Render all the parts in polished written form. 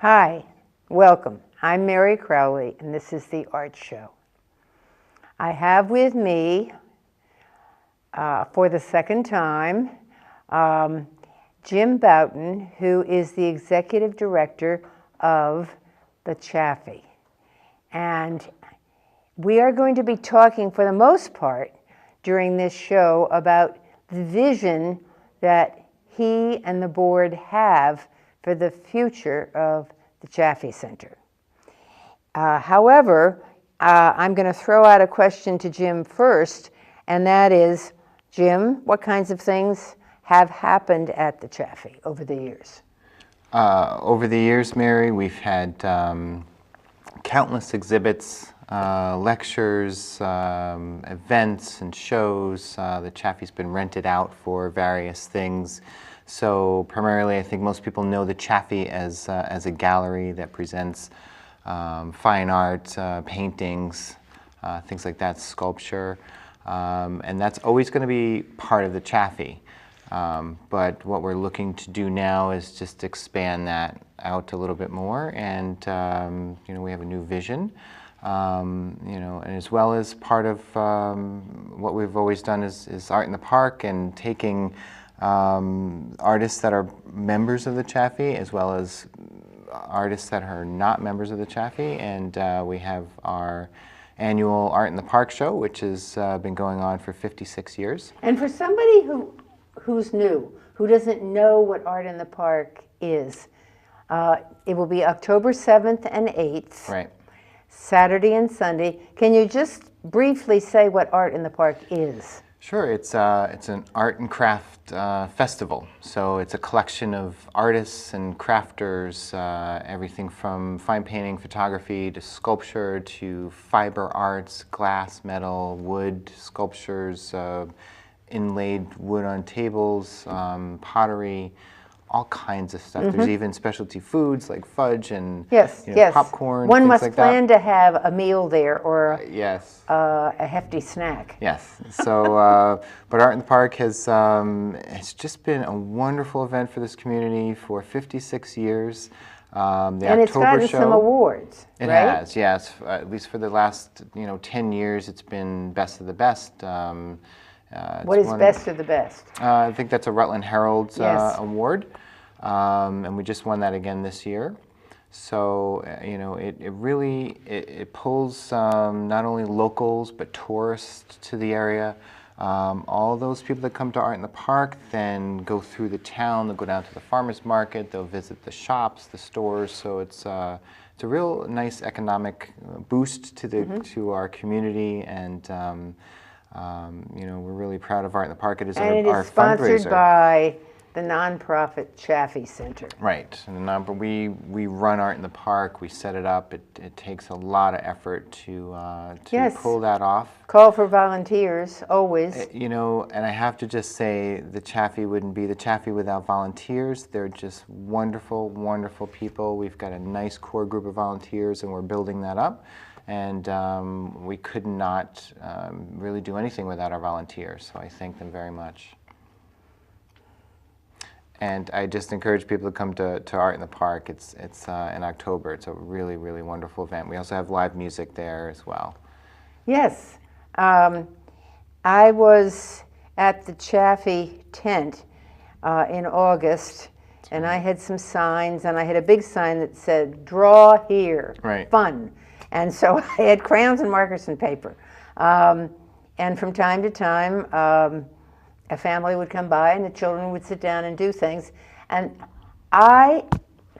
Hi, welcome. I'm Mary Crowley, and this is the Art Show. I have with me, for the second time, Jim Boughton, who is the executive director of the Chaffee. And we are going to be talking, for the most part, during this show about the vision that he and the board have for the future of the Chaffee Center. However, I'm going to throw out a question to Jim first, and that is, Jim, what kinds of things have happened at the Chaffee over the years? Over the years, Mary, we've had countless exhibits, lectures, events and shows. The Chaffee's been rented out for various things. So primarily, I think most people know the Chaffee as a gallery that presents fine art, paintings, things like that, sculpture. And that's always going to be part of the Chaffee. But what we're looking to do now is just expand that out a little bit more. And we have a new vision. And as well as part of what we've always done is art in the park and taking artists that are members of the Chaffee as well as artists that are not members of the Chaffee. And we have our annual Art in the Park show, which has been going on for 56 years. And for somebody who's new, who doesn't know what Art in the Park is, it will be October 7th and 8th. Right. Saturday and Sunday. Can you just briefly say what Art in the Park is? Sure. It's an art and craft festival. So it's a collection of artists and crafters, everything from fine painting, photography, to sculpture, to fiber arts, glass, metal, wood, sculptures, inlaid wood on tables, pottery, all kinds of stuff. There's even specialty foods like fudge and popcorn. One things must like plan that. to have a meal there or a hefty snack. Yes. So, but Art in the Park has it's just been a wonderful event for this community for 56 years. And it's gotten some awards, It right? has, yes. At least for the last 10 years, it's been best of the best. What is best of the best? I think that's a Rutland Herald's award, and we just won that again this year. So it really pulls not only locals but tourists to the area. All those people that come to Art in the Park then go through the town. They'll go down to the farmers market. They'll visit the shops, the stores. So it's a real nice economic boost to the to our community and. We're really proud of Art in the Park. It is our fundraiser. And it is sponsored by the nonprofit Chaffee Center. Right. And we run Art in the Park. We set it up. It takes a lot of effort to pull that off. Call for volunteers, always. And I have to just say the Chaffee wouldn't be the Chaffee without volunteers. They're just wonderful, wonderful people. We've got a nice core group of volunteers, and we're building that up. And we could not really do anything without our volunteers, so I thank them very much. And I just encourage people to come to Art in the Park. It's in October. It's a really, really wonderful event. We also have live music there as well. Yes. I was at the Chaffee tent in August, and I had some signs, and I had a big sign that said, "Draw here, fun." And so I had crayons and markers and paper. And from time to time, a family would come by and the children would sit down and do things. And I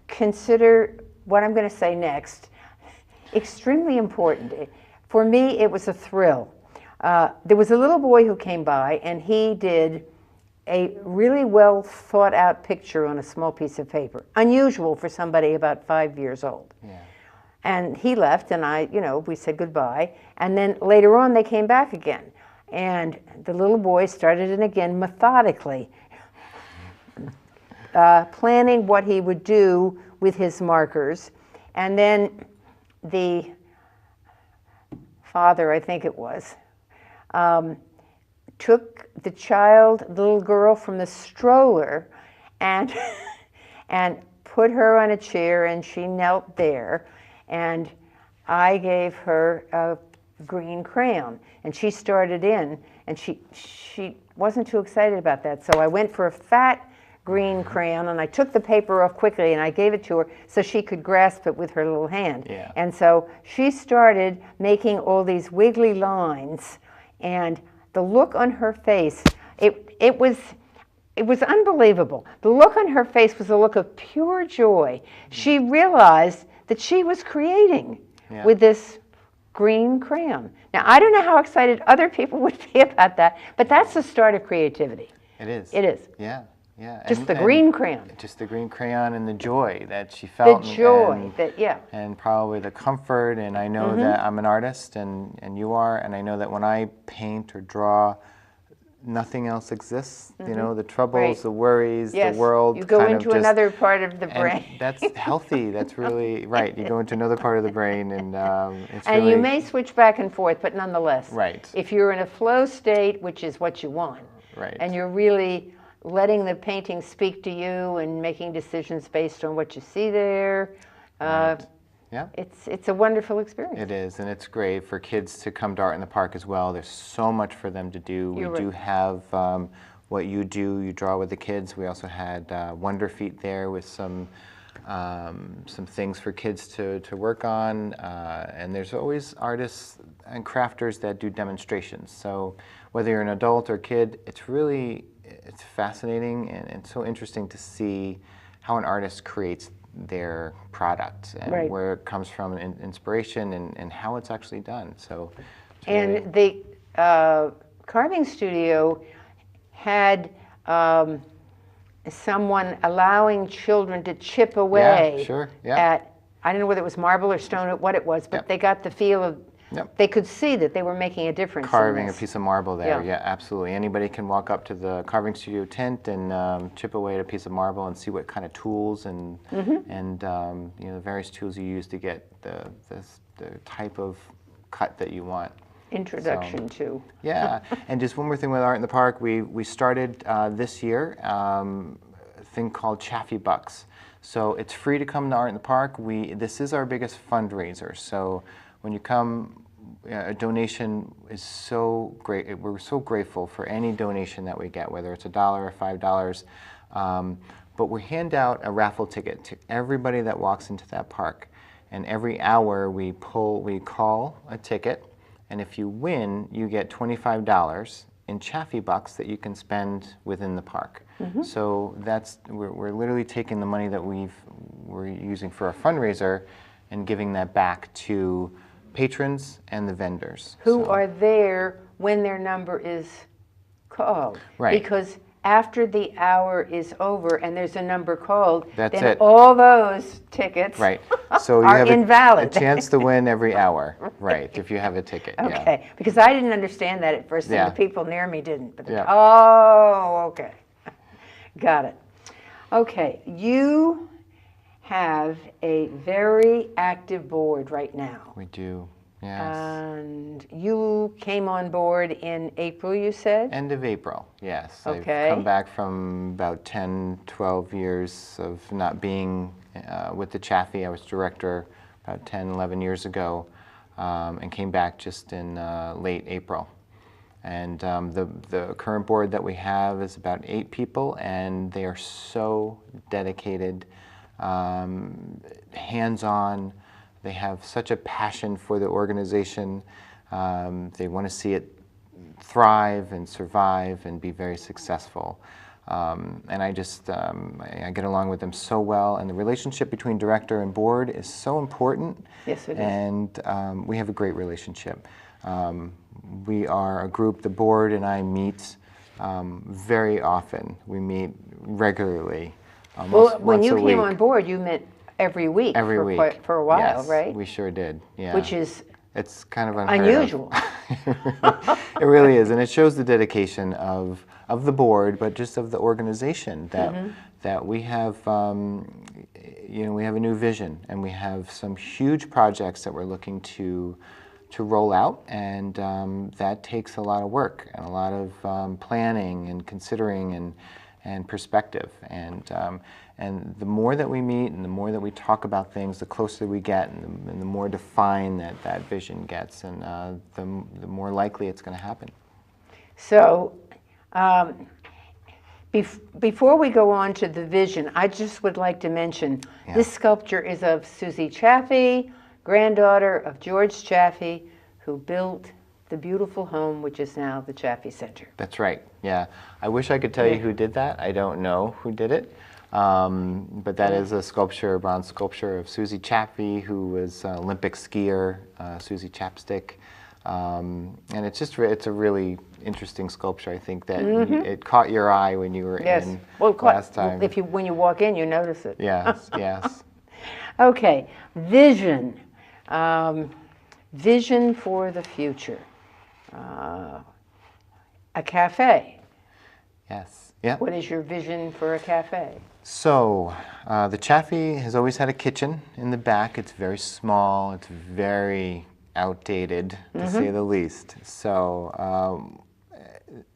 consider what I'm going to say next extremely important. For me, it was a thrill. There was a little boy who came by and he did a really well thought out picture on a small piece of paper. Unusual for somebody about 5 years old. Yeah. And he left, and we said goodbye. And then later on, they came back again. And the little boy started it again methodically, planning what he would do with his markers. And then the father, I think it was, took the little girl from the stroller and put her on a chair, and she knelt there, and I gave her a green crayon, and she started in, and she wasn't too excited about that, so I went for a fat green crayon, and I took the paper off quickly, and I gave it to her so she could grasp it with her little hand. Yeah. And so she started making all these wiggly lines, and the look on her face, it was unbelievable. The look on her face was a look of pure joy. She realized that she was creating with this green crayon. Now, I don't know how excited other people would be about that, but that's the start of creativity. It is. It is. Yeah, yeah. Just the green crayon. Just the green crayon and the joy that she felt. The joy, yeah. And probably the comfort, and I know that I'm an artist, and you are, and I know that when I paint or draw, nothing else exists. You know, the troubles, the worries, the world. You go into another part of the brain. And that's healthy. That's really right. You go into another part of the brain, and it's and really, you may switch back and forth, but nonetheless, right. If you're in a flow state, which is what you want, right. and you're really letting the painting speak to you and making decisions based on what you see there. Right. Yeah. It's a wonderful experience. It is, and it's great for kids to come to Art in the Park as well. There's so much for them to do. We do have what you do, you draw with the kids. We also had Wonder Feet there with some things for kids to work on, and there's always artists and crafters that do demonstrations. So whether you're an adult or kid, it's fascinating and so interesting to see how an artist creates their product and where it comes from, inspiration, and how it's actually done. So, and the carving studio had someone allowing children to chip away at, I don't know whether it was marble or stone or what it was, but they got the feel of, they could see that they were making a difference. Carving a piece of marble there, yeah, absolutely. Anybody can walk up to the carving studio tent and chip away at a piece of marble and see what kind of tools and you know, the various tools you use to get the type of cut that you want. Introduction to. Yeah, and just one more thing with Art in the Park, we started this year a thing called Chaffee Bucks. So it's free to come to Art in the Park. This is our biggest fundraiser. So when you come, a donation is so great. We're so grateful for any donation that we get, whether it's $1 or $5. But we hand out a raffle ticket to everybody that walks into that park. And every hour we call a ticket, and if you win, you get $25 in Chaffee Bucks that you can spend within the park. So we're literally taking the money that we're using for our fundraiser and giving that back to patrons and the vendors. Who are there when their number is called. Right. Because after the hour is over and there's a number called, then all those tickets so you are have invalid. A chance to win every hour, right, if you have a ticket. Okay, because I didn't understand that at first, and the people near me didn't. But oh, okay. Got it. Okay, you have a very active board right now. We do, yes. And you came on board in April, you said? End of April, yes. Okay. I've come back from about 10, 12 years of not being with the Chaffee. I was director about 10, 11 years ago, and came back just in late April. And the current board that we have is about 8 people, and they are so dedicated, hands-on. They have such a passion for the organization. They want to see it thrive and survive and be very successful. And I just, I get along with them so well, and the relationship between director and board is so important. Yes, it is. And we have a great relationship. We are a group, the board and I meet very often. We meet regularly. Well, when you came on board, you met every week. Every week. For a while, yes, right? We sure did, yeah. Which is it's kind of unheard unusual. Of. It really is, and it shows the dedication of the board, but just of the organization that that we have. You know, we have a new vision, and we have some huge projects that we're looking to roll out, and that takes a lot of work and a lot of planning and considering, and perspective. And the more that we meet and the more that we talk about things, the closer we get, and the more defined that vision gets, and the more likely it's going to happen. So, before we go on to the vision, I just would like to mention this sculpture is of Susie Chaffee, granddaughter of George Chaffee, who built the beautiful home which is now the Chaffee Center. That's right, yeah. I wish I could tell you who did that. I don't know who did it. But that is a sculpture, a bronze sculpture of Susie Chaffee, who was an Olympic skier, Susie Chapstick. And it's a really interesting sculpture. I think that it caught your eye when you were in last time. When you walk in, you notice it. Yes, yes. Okay, vision. Vision for the future. A cafe. Yes. Yeah. What is your vision for a cafe? So, the Chaffee has always had a kitchen in the back. It's very small. It's very outdated, to say the least. So,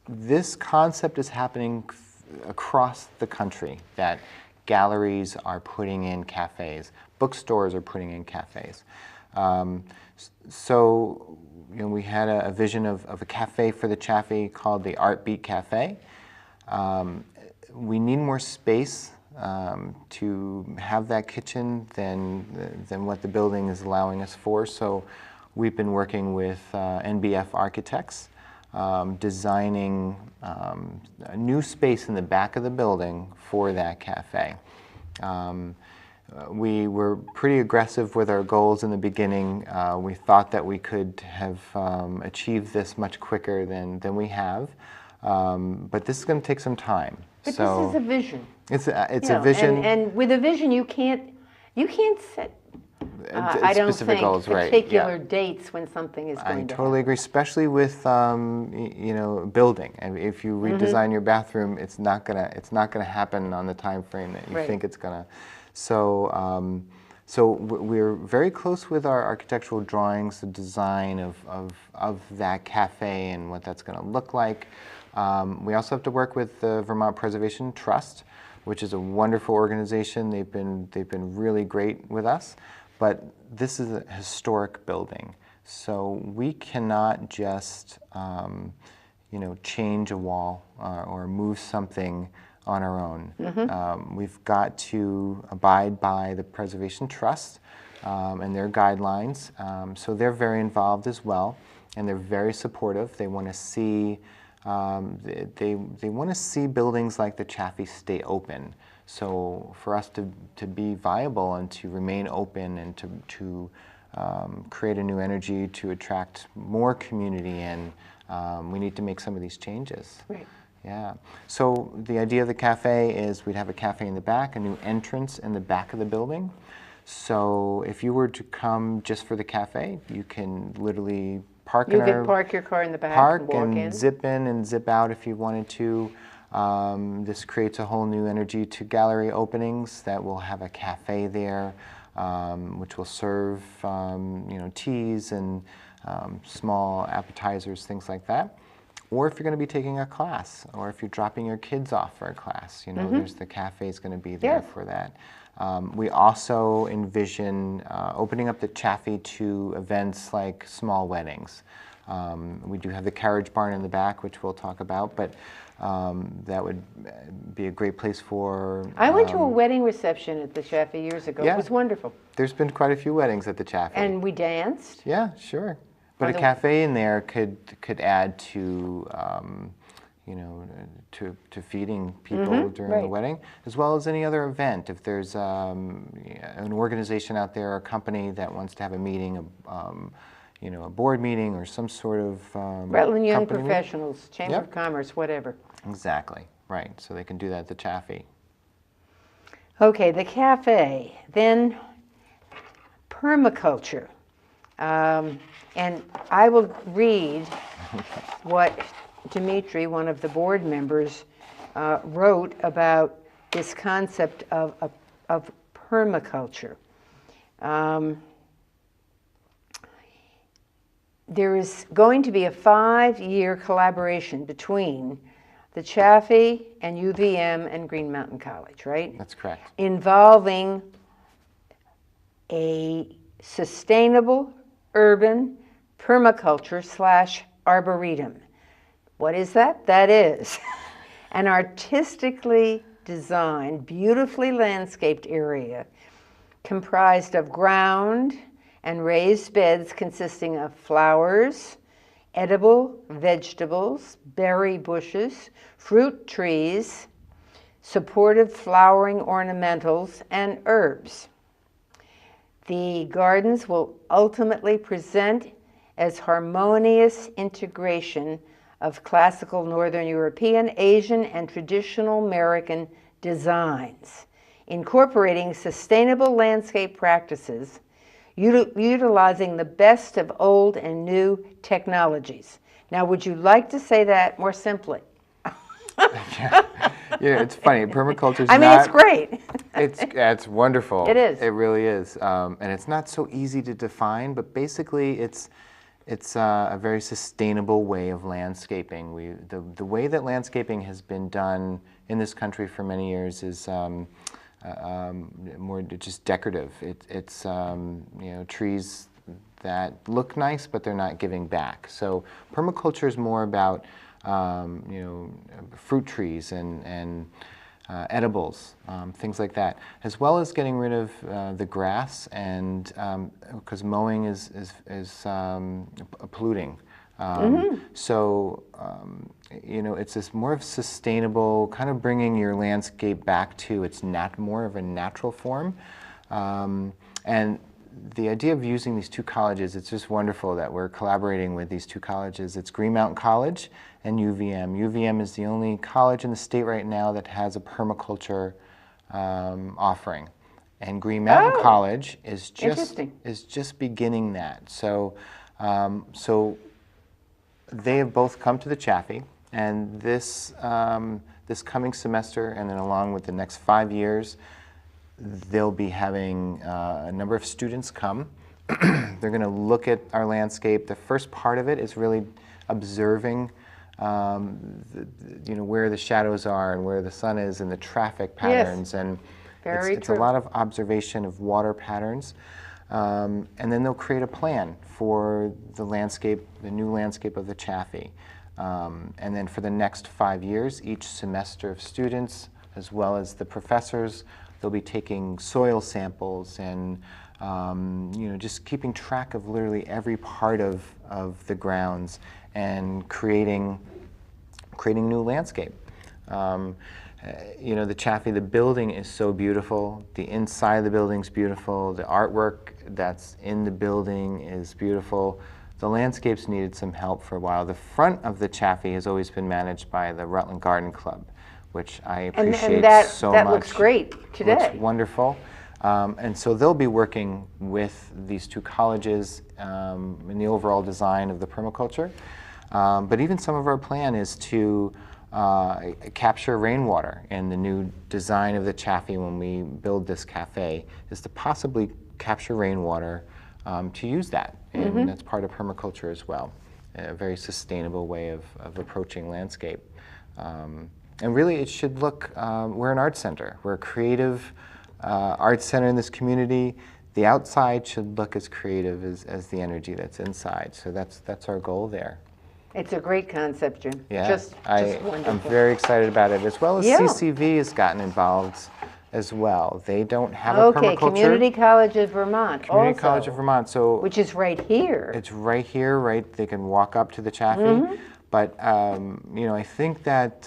this concept is happening across the country, that galleries are putting in cafes, bookstores are putting in cafes. So, we had a vision of a cafe for the Chaffee called the Art Beat Cafe. We need more space to have that kitchen than what the building is allowing us for. So we've been working with NBF Architects, designing a new space in the back of the building for that cafe. We were pretty aggressive with our goals in the beginning. We thought that we could have achieved this much quicker than we have. But this is going to take some time. But this is a vision. It's a vision. And with a vision, you can't set, I don't think, goals, particular dates when something is going to happen. I totally agree, especially with building. And if you redesign your bathroom, it's not gonna happen on the time frame that you think it's gonna. So we're very close with our architectural drawings, the design of that cafe and what that's going to look like. We also have to work with the Vermont Preservation Trust, which is a wonderful organization. They've been really great with us. But this is a historic building, so we cannot just change a wall or move something on our own. We've got to abide by the Preservation Trust and their guidelines. So they're very involved as well, and they're very supportive. They want to see they want to see buildings like the Chaffee stay open. So for us to be viable and to remain open and to create a new energy to attract more community in, we need to make some of these changes. Right. Yeah. So the idea of the cafe is we'd have a cafe in the back, a new entrance in the back of the building. So if you were to come just for the cafe, you can literally park you can park your car in the back and walk in. Zip in and zip out if you wanted to. This creates a whole new energy to gallery openings that will have a cafe there, which will serve teas and small appetizers, things like that. Or if you're going to be taking a class, or if you're dropping your kids off for a class, there's the cafe is going to be there for that. We also envision opening up the Chaffee to events like small weddings. We do have the carriage barn in the back, which we'll talk about, but that would be a great place for... I went to a wedding reception at the Chaffee years ago. It was wonderful. There's been quite a few weddings at the Chaffee. And we danced. Yeah, sure. But a cafe in there could add to, to feeding people during the wedding, as well as any other event. If there's an organization out there, a company that wants to have a meeting, a board meeting or some sort of Rutland Young Professionals, Chamber of Commerce, whatever. Exactly, right. So they can do that at the Chaffee. Okay, the cafe. Then permaculture. And I will read what Dimitri, one of the board members, wrote about this concept of permaculture. There is going to be a 5-year collaboration between the Chaffee and UVM and Green Mountain College, right? That's correct. Involving a sustainable urban permaculture / arboretum. What is that? That is an artistically designed, beautifully landscaped area comprised of ground and raised beds consisting of flowers, edible vegetables, berry bushes, fruit trees, supportive flowering ornamentals, and herbs. The gardens will ultimately present as harmonious integration of classical Northern European, Asian, and traditional American designs, incorporating sustainable landscape practices, utilizing the best of old and new technologies. Now, would you like to say that more simply? Yeah, it's funny. Permaculture's it's great. It's wonderful. It is. It really is. And it's not so easy to define, but basically it's a very sustainable way of landscaping. The way that landscaping has been done in this country for many years is more just decorative. It's trees that look nice, but they're not giving back. So permaculture is more about fruit trees and edibles, things like that, as well as getting rid of the grass, and because mowing is polluting. So it's this more of sustainable, kind of bringing your landscape back to its more of a natural form. And the idea of using these two colleges, it's just wonderful that we're collaborating with these two colleges. It's Green Mountain College and UVM. UVM is the only college in the state right now that has a permaculture offering. And Green Mountain College is just beginning that. So they have both come to the Chaffee, and this coming semester, and then along with the next 5 years, they'll be having a number of students come. They're going to look at our landscape. The first part of it is really observing where the shadows are and where the sun is and the traffic patterns. Yes. And it's a lot of observation of water patterns. And then they'll create a plan for the landscape, the new landscape of the Chaffee. And then for the next 5 years, each semester of students, as well as the professors, they'll be taking soil samples and just keeping track of literally every part of the grounds and creating new landscape. The Chaffee, the building is so beautiful. The inside of the building's beautiful. The artwork that's in the building is beautiful. The landscapes needed some help for a while. The front of the Chaffee has always been managed by the Rutland Garden Club, which I appreciate so much. That looks great today. It looks wonderful. And so they'll be working with these two colleges in the overall design of the permaculture. But even some of our plan is to capture rainwater in the new design of the Chaffee when we build this cafe, is to possibly capture rainwater to use that. And that's part of permaculture as well, a very sustainable way of approaching landscape. And really, it should look, we're an art center. We're a creative art center in this community. The outside should look as creative as the energy that's inside. So that's our goal there. It's a great concept, Jim. Yeah, just wonderful. I'm very excited about it, as well as CCV has gotten involved as well. They don't have a permaculture. Community College of Vermont. Community College of Vermont. So which is right here. It's right here, right? They can walk up to the Chaffee. But I think that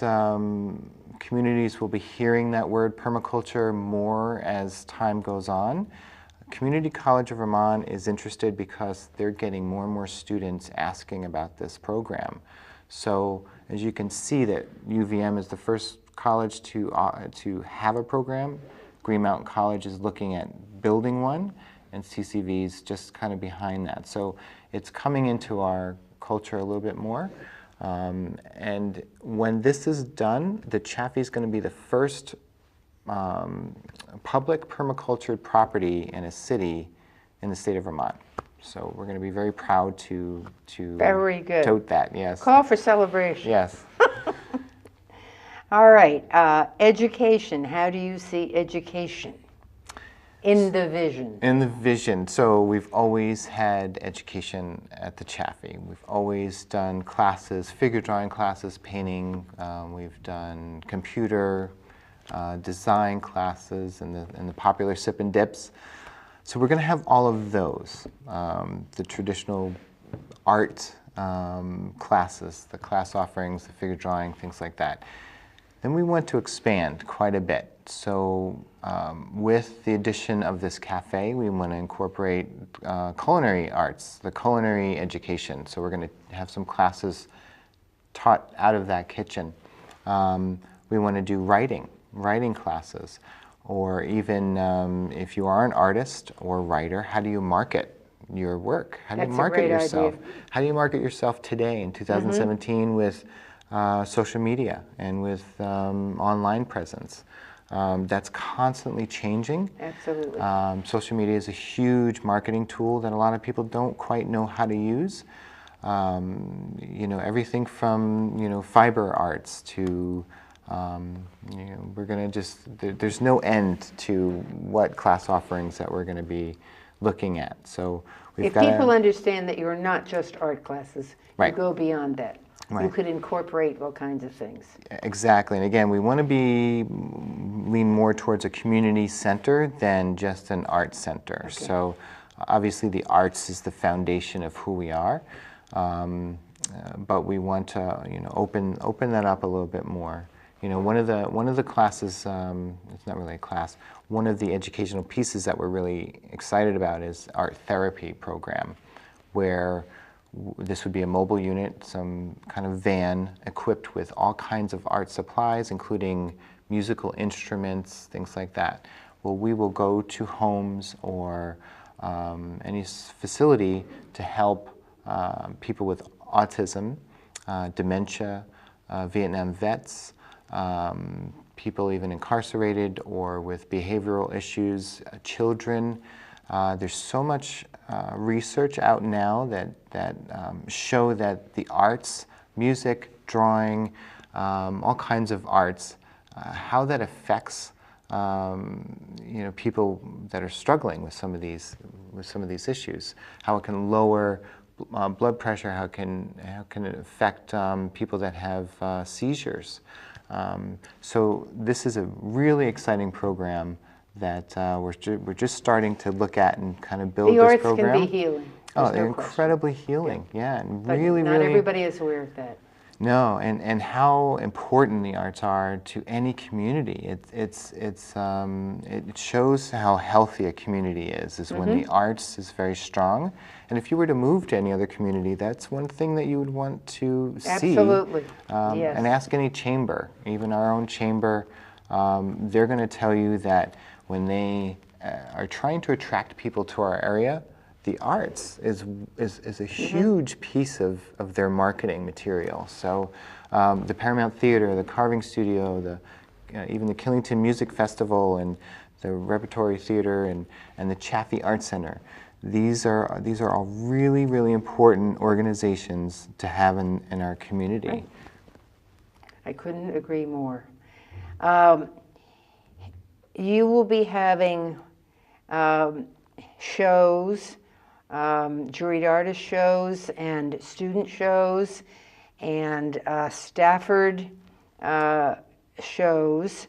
communities will be hearing that word permaculture more as time goes on. Community College of Vermont is interested because they're getting more and more students asking about this program. So as you can see, that UVM is the first college to have a program. Green Mountain College is looking at building one, and CCV is just kind of behind that. So it's coming into our culture a little bit more. And when this is done, the Chaffee is going to be the first public permacultured property in a city in the state of Vermont. So we're going to be very proud to very good. Tote that. Yes. Call for celebration. Yes. All right, education. How do you see education in the vision? In the vision, so we've always had education at the Chaffee. We've always done classes, figure drawing classes, painting. We've done computer design classes and the popular sip and dips. So we're going to have all of those, the traditional art classes, the class offerings, the figure drawing, things like that. Then we want to expand quite a bit. So with the addition of this cafe, we want to incorporate culinary arts, the culinary education. So we're going to have some classes taught out of that kitchen. We want to do writing classes, or even if you are an artist or writer, how do you market your work? How do you market yourself? How do you market yourself today in 2017 with social media and with online presence? That's constantly changing. Absolutely. Social media is a huge marketing tool that a lot of people don't quite know how to use. You know, everything from, you know, fiber arts to, you know, we're going to just, there's no end to what class offerings that we're going to be looking at. So if people understand that you're not just art classes, right. You go beyond that. Right. You could incorporate all kinds of things. Exactly, and again, we want to lean more towards a community center than just an art center. Okay. So obviously the arts is the foundation of who we are, but we want to, you know, open that up a little bit more. You know, one of the classes, it's not really a class, one of the educational pieces that we're really excited about is art therapy program, where this would be a mobile unit, some kind of van equipped with all kinds of art supplies, including musical instruments, things like that. Well, we will go to homes or any facility to help people with autism, dementia, Vietnam vets, people even incarcerated or with behavioral issues, children. There's so much research out now that show that the arts, music, drawing, all kinds of arts, how that affects you know, people that are struggling with some of these issues. How it can lower blood pressure. How can it affect people that have seizures. So this is a really exciting program that we're just starting to look at and kind of build this program. The arts can be healing. Oh, they're incredibly healing, yeah, and but really, not really. everybody is aware of that. No, and how important the arts are to any community. It shows how healthy a community is when the arts is very strong. And if you were to move to any other community, that's one thing that you would want to see. Absolutely, yes. And ask any chamber, even our own chamber, they're going to tell you that when they are trying to attract people to our area, the arts is a huge piece of their marketing material. So the Paramount Theater, the Carving Studio, even the Killington Music Festival and the Repertory Theater and the Chaffee ArtCenter. These are all really, really important organizations to have in our community. Right. I couldn't agree more. You will be having shows, juried artist shows and student shows and Stafford shows.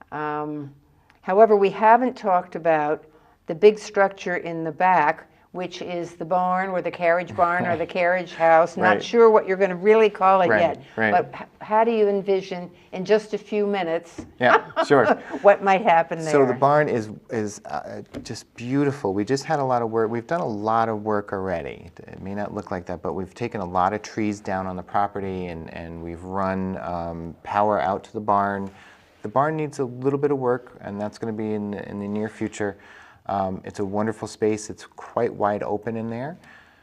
However, we haven't talked about the big structure in the back, which is the barn or the carriage barn or the carriage house. Not sure what you're going to really call it yet. Right. But how do you envision, in just a few minutes, sure. what might happen there? So the barn is just beautiful. We just had a lot of work. We've done a lot of work already. It may not look like that, but we've taken a lot of trees down on the property and we've run power out to the barn. The barn needs a little bit of work, and that's going to be in the near future. It's a wonderful space. It's quite wide open in there.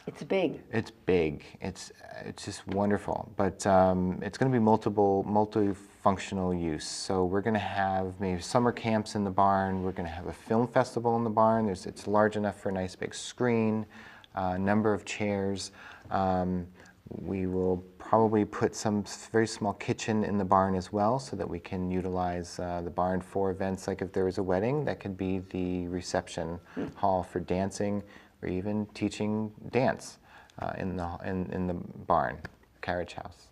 It's big. It's big. It's just wonderful. But it's going to be multifunctional use. So we're going to have maybe summer camps in the barn. We're going to have a film festival in the barn. It's large enough for a nice big screen, a number of chairs. We will probably put some very small kitchen in the barn as well, so that we can utilize the barn for events. Like if there was a wedding, that could be the reception hall for dancing, or even teaching dance in the barn, carriage house.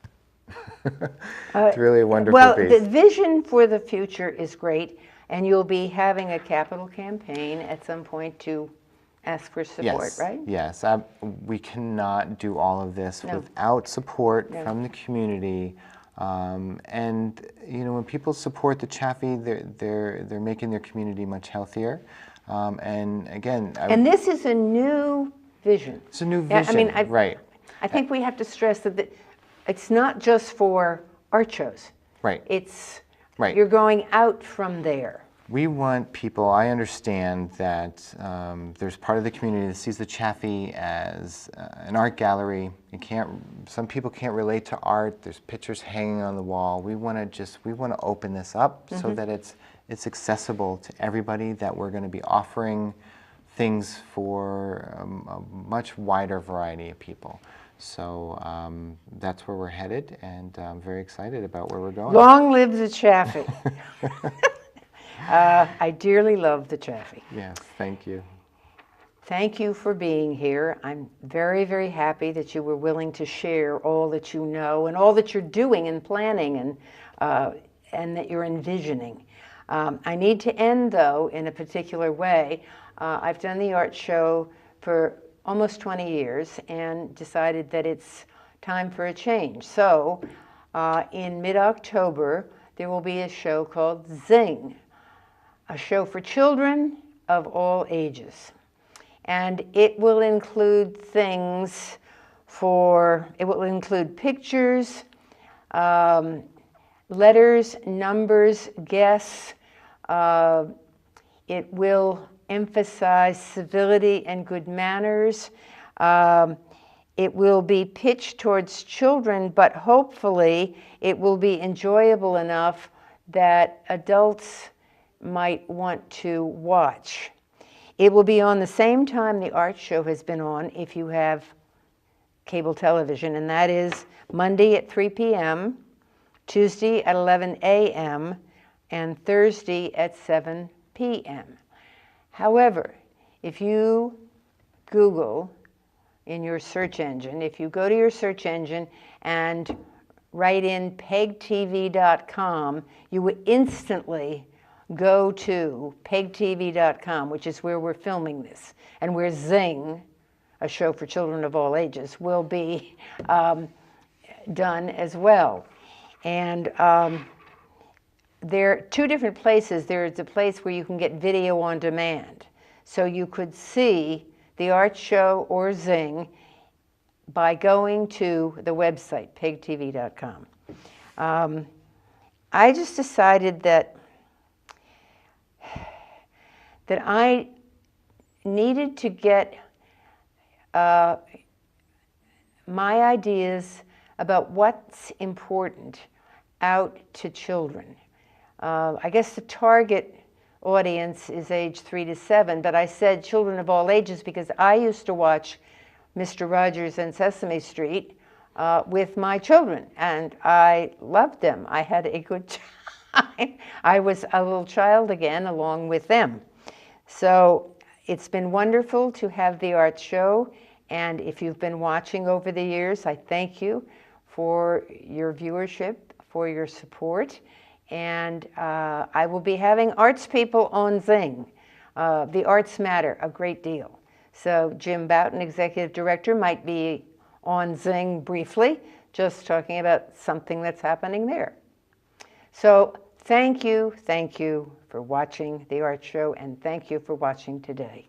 It's really a wonderful piece. Well, the vision for the future is great, and you'll be having a capital campaign at some point to ask for support, right? Yes, we cannot do all of this without support from the community. And you know, when people support the Chaffee, they're making their community much healthier. And again, and this is a new vision. It's a new vision, right? I think we have to stress that it's not just for art shows. Right. It's right. You're going out from there. We want people, I understand that there's part of the community that sees the Chaffee as an art gallery. Some people can't relate to art. There's pictures hanging on the wall. We want to open this up so that it's accessible to everybody, that we're going to be offering things for a much wider variety of people. So that's where we're headed, and I'm very excited about where we're going. Long live the Chaffee. I dearly love the Chaffee. Yes, thank you. Thank you for being here. I'm very, very happy that you were willing to share all that you know and all that you're doing and planning and that you're envisioning. I need to end, though, in a particular way. I've done the art show for almost 20 years and decided that it's time for a change. So in mid-October, there will be a show called Zing, a show for children of all ages. And it will include things it will include pictures, letters, numbers, guests. It will emphasize civility and good manners. It will be pitched towards children, but hopefully it will be enjoyable enough that adults might want to watch. It will be on the same time the art show has been on if you have cable television, and that is Monday at 3 p.m., Tuesday at 11 a.m., and Thursday at 7 p.m. However, if you Google in your search engine, if you go to your search engine and write in pegtv.com, you would instantly go to pegtv.com, which is where we're filming this, and where Zing, a show for children of all ages, will be done as well. And there are two different places. There is a place where you can get video on demand. So you could see the art show or Zing by going to the website, pegtv.com. I just decided that I needed to get my ideas about what's important out to children. I guess the target audience is age 3 to 7, but I said children of all ages because I used to watch Mr. Rogers and Sesame Street with my children, and I loved them. I had a good time. I was a little child again along with them. So it's been wonderful to have the art show, and if you've been watching over the years, I thank you for your viewership, for your support, and I will be having arts people on Zing. The arts matter a great deal. So Jim Boughton, Executive Director, might be on Zing briefly, just talking about something that's happening there. So thank you for watching the art show, and thank you for watching today.